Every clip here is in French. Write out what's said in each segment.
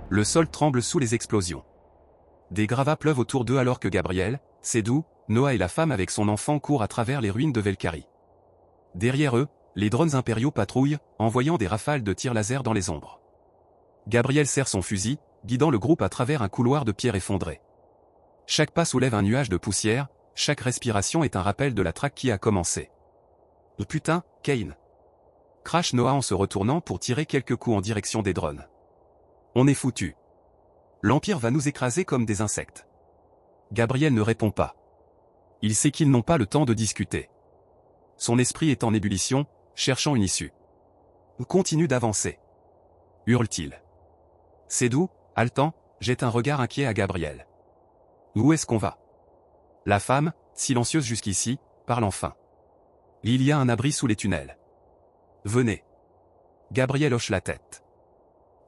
le sol tremble sous les explosions. Des gravats pleuvent autour d'eux alors que Gabriel, Sedou, Noah et la femme avec son enfant courent à travers les ruines de Velkari. Derrière eux, les drones impériaux patrouillent, envoyant des rafales de tirs laser dans les ombres. Gabriel serre son fusil, guidant le groupe à travers un couloir de pierre effondré. Chaque pas soulève un nuage de poussière, chaque respiration est un rappel de la traque qui a commencé. « Putain, Kane !» crache Noah en se retournant pour tirer quelques coups en direction des drones. « On est foutu. L'Empire va nous écraser comme des insectes. » Gabriel ne répond pas. Il sait qu'ils n'ont pas le temps de discuter. Son esprit est en ébullition, cherchant une issue. « Continue d'avancer !» hurle-t-il. Sedou, haletant, jette un regard inquiet à Gabriel. « Où est-ce qu'on va ?» La femme, silencieuse jusqu'ici, parle enfin. « Il y a un abri sous les tunnels. »« Venez. » Gabriel hoche la tête.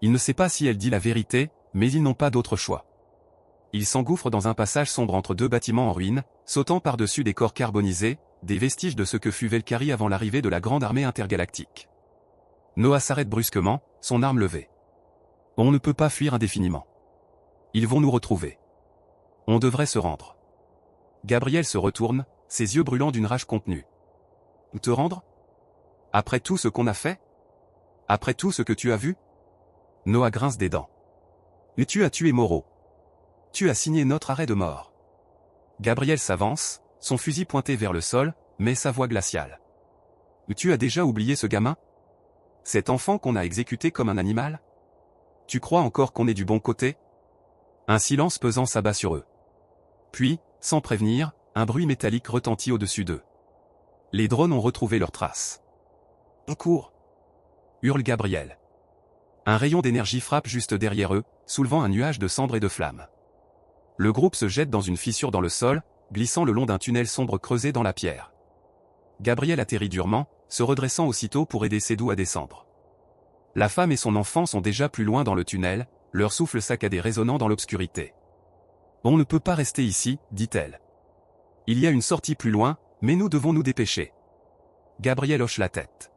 Il ne sait pas si elle dit la vérité, mais ils n'ont pas d'autre choix. Ils s'engouffrent dans un passage sombre entre deux bâtiments en ruine, sautant par-dessus des corps carbonisés, des vestiges de ce que fut Velkari avant l'arrivée de la grande armée intergalactique. Noah s'arrête brusquement, son arme levée. On ne peut pas fuir indéfiniment. Ils vont nous retrouver. On devrait se rendre. Gabriel se retourne, ses yeux brûlants d'une rage contenue. Te rendre ? Après tout ce qu'on a fait ? Après tout ce que tu as vu ? Noah grince des dents. Et tu as tué Moreau. Tu as signé notre arrêt de mort. Gabriel s'avance, son fusil pointé vers le sol, mais sa voix glaciale. Tu as déjà oublié ce gamin ? Cet enfant qu'on a exécuté comme un animal ? Tu crois encore qu'on est du bon côté ? Un silence pesant s'abat sur eux. Puis, sans prévenir, un bruit métallique retentit au-dessus d'eux. Les drones ont retrouvé leurs traces. « On court !» hurle Gabriel. Un rayon d'énergie frappe juste derrière eux, soulevant un nuage de cendres et de flammes. Le groupe se jette dans une fissure dans le sol, glissant le long d'un tunnel sombre creusé dans la pierre. Gabriel atterrit durement, se redressant aussitôt pour aider Sedou à descendre. La femme et son enfant sont déjà plus loin dans le tunnel, leur souffle saccadé résonnant dans l'obscurité. « On ne peut pas rester ici, dit-elle. Il y a une sortie plus loin, mais nous devons nous dépêcher. » Gabriel hoche la tête.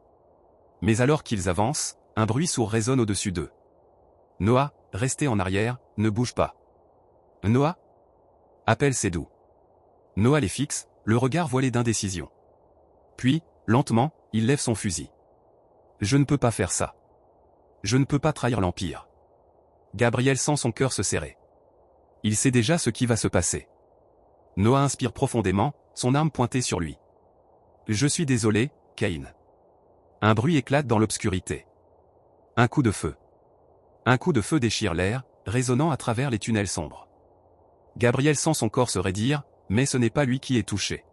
Mais alors qu'ils avancent, un bruit sourd résonne au-dessus d'eux. « Noah, restez en arrière, ne bouge pas. »« Noah ?» appelle Sedou. Noah les fixe, le regard voilé d'indécision. Puis, lentement, il lève son fusil. « Je ne peux pas faire ça. Je ne peux pas trahir l'Empire. » Gabriel sent son cœur se serrer. Il sait déjà ce qui va se passer. Noah inspire profondément, son arme pointée sur lui. « Je suis désolé, Kane. » Un bruit éclate dans l'obscurité. Un coup de feu. Un coup de feu déchire l'air, résonnant à travers les tunnels sombres. Gabriel sent son corps se raidir, mais ce n'est pas lui qui est touché.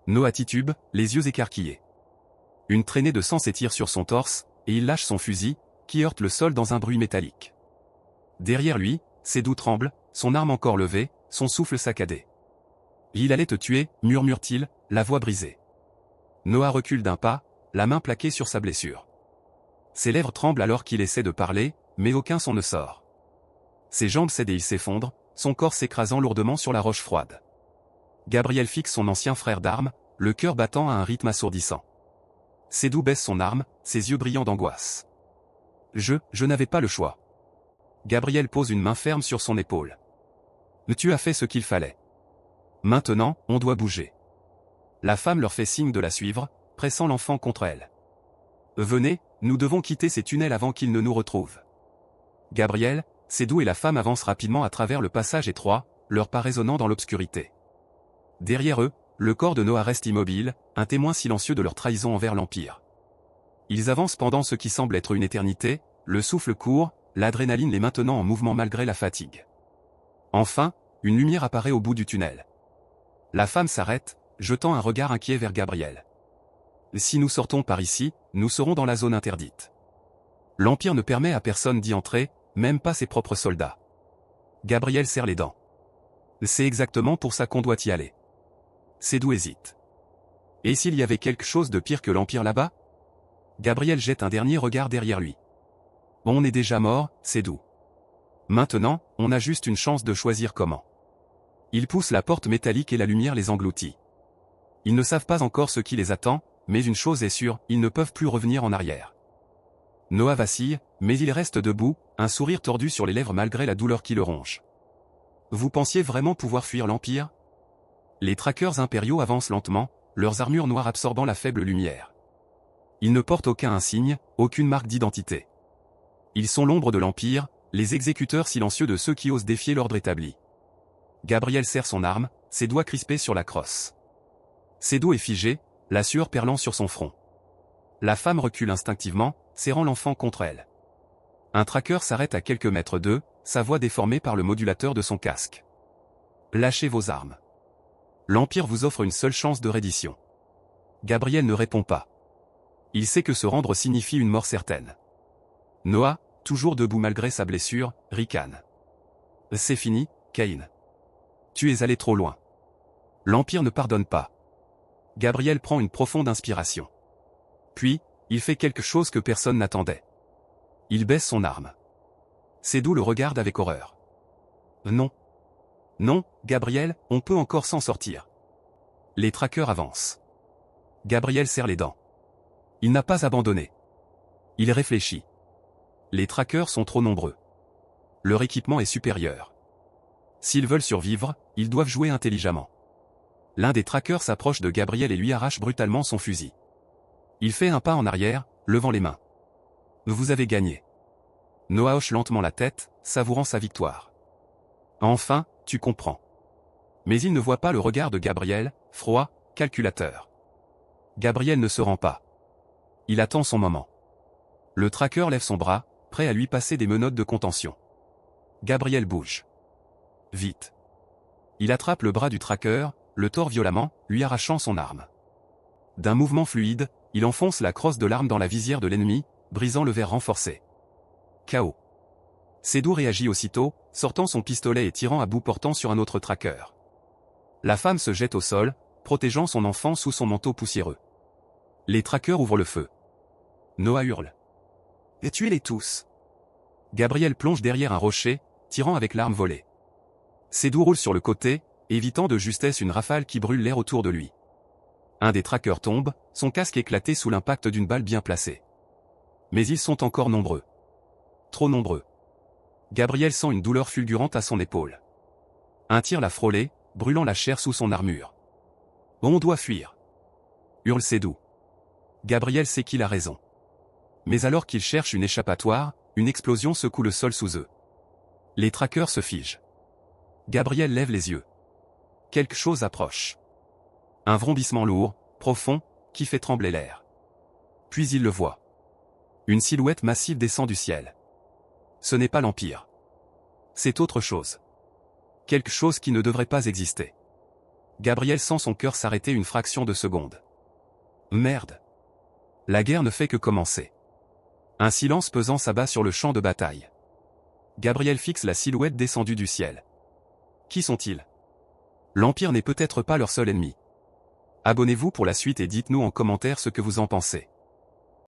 Noah titube, les yeux écarquillés. Une traînée de sang s'étire sur son torse, et il lâche son fusil, qui heurte le sol dans un bruit métallique. Derrière lui, Sedou tremble, son arme encore levée, son souffle saccadé. « Il allait te tuer, » murmure-t-il, la voix brisée. Noah recule d'un pas, la main plaquée sur sa blessure. Ses lèvres tremblent alors qu'il essaie de parler, mais aucun son ne sort. Ses jambes cèdent et il s'effondre, son corps s'écrasant lourdement sur la roche froide. Gabriel fixe son ancien frère d'armes, le cœur battant à un rythme assourdissant. Sedou baisse son arme, ses yeux brillants d'angoisse. « Je n'avais pas le choix. » Gabriel pose une main ferme sur son épaule. « Tu as fait ce qu'il fallait. Maintenant, on doit bouger. » La femme leur fait signe de la suivre, pressant l'enfant contre elle. « Venez, nous devons quitter ces tunnels avant qu'ils ne nous retrouvent. » Gabriel, Sedou et la femme avancent rapidement à travers le passage étroit, leurs pas résonnant dans l'obscurité. Derrière eux, le corps de Noah reste immobile, un témoin silencieux de leur trahison envers l'Empire. Ils avancent pendant ce qui semble être une éternité, le souffle court, l'adrénaline les maintenant en mouvement malgré la fatigue. Enfin, une lumière apparaît au bout du tunnel. La femme s'arrête, jetant un regard inquiet vers Gabriel. « Si nous sortons par ici, nous serons dans la zone interdite. L'Empire ne permet à personne d'y entrer, même pas ses propres soldats. » Gabriel serre les dents. « C'est exactement pour ça qu'on doit y aller. » Sedou hésite. « Et s'il y avait quelque chose de pire que l'Empire là-bas ?» Gabriel jette un dernier regard derrière lui. « On est déjà mort, Sedou. Maintenant, on a juste une chance de choisir comment. » Il pousse la porte métallique et la lumière les engloutit. Ils ne savent pas encore ce qui les attend, mais une chose est sûre, ils ne peuvent plus revenir en arrière. Noah vacille, mais il reste debout, un sourire tordu sur les lèvres malgré la douleur qui le ronge. Vous pensiez vraiment pouvoir fuir l'Empire? Les trackers impériaux avancent lentement, leurs armures noires absorbant la faible lumière. Ils ne portent aucun insigne, aucune marque d'identité. Ils sont l'ombre de l'Empire, les exécuteurs silencieux de ceux qui osent défier l'ordre établi. Gabriel serre son arme, ses doigts crispés sur la crosse. Ses dos est figé, la sueur perlant sur son front. La femme recule instinctivement, serrant l'enfant contre elle. Un tracker s'arrête à quelques mètres d'eux, sa voix déformée par le modulateur de son casque. Lâchez vos armes. L'Empire vous offre une seule chance de reddition. Gabriel ne répond pas. Il sait que se rendre signifie une mort certaine. Noah, toujours debout malgré sa blessure, ricane. C'est fini, Cain. Tu es allé trop loin. L'Empire ne pardonne pas. Gabriel prend une profonde inspiration. Puis, il fait quelque chose que personne n'attendait. Il baisse son arme. Sédou le regarde avec horreur. Non. Non, Gabriel, on peut encore s'en sortir. Les trackers avancent. Gabriel serre les dents. Il n'a pas abandonné. Il réfléchit. Les trackers sont trop nombreux. Leur équipement est supérieur. S'ils veulent survivre, ils doivent jouer intelligemment. L'un des trackers s'approche de Gabriel et lui arrache brutalement son fusil. Il fait un pas en arrière, levant les mains. Vous avez gagné. Noah hoche lentement la tête, savourant sa victoire. Enfin, tu comprends. Mais il ne voit pas le regard de Gabriel, froid, calculateur. Gabriel ne se rend pas. Il attend son moment. Le tracker lève son bras, prêt à lui passer des menottes de contention. Gabriel bouge. Vite. Il attrape le bras du tracker, le tord violemment, lui arrachant son arme. D'un mouvement fluide, il enfonce la crosse de l'arme dans la visière de l'ennemi, brisant le verre renforcé. KO. Sédou réagit aussitôt, sortant son pistolet et tirant à bout portant sur un autre tracker. La femme se jette au sol, protégeant son enfant sous son manteau poussiéreux. Les trackers ouvrent le feu. Noah hurle. Et tuez-les tous. Gabriel plonge derrière un rocher, tirant avec l'arme volée. Sédou roule sur le côté, évitant de justesse une rafale qui brûle l'air autour de lui. Un des trackers tombe, son casque éclaté sous l'impact d'une balle bien placée. Mais ils sont encore nombreux. Trop nombreux. Gabriel sent une douleur fulgurante à son épaule. Un tir l'a frôlé, brûlant la chair sous son armure. On doit fuir. Hurle Sédou. Gabriel sait qu'il a raison. Mais alors qu'il cherche une échappatoire, une explosion secoue le sol sous eux. Les trackers se figent. Gabriel lève les yeux. Quelque chose approche. Un vrombissement lourd, profond, qui fait trembler l'air. Puis il le voit. Une silhouette massive descend du ciel. Ce n'est pas l'Empire. C'est autre chose. Quelque chose qui ne devrait pas exister. Gabriel sent son cœur s'arrêter une fraction de seconde. Merde. La guerre ne fait que commencer. Un silence pesant s'abat sur le champ de bataille. Gabriel fixe la silhouette descendue du ciel. Qui sont-ils? L'Empire n'est peut-être pas leur seul ennemi. Abonnez-vous pour la suite et dites-nous en commentaire ce que vous en pensez.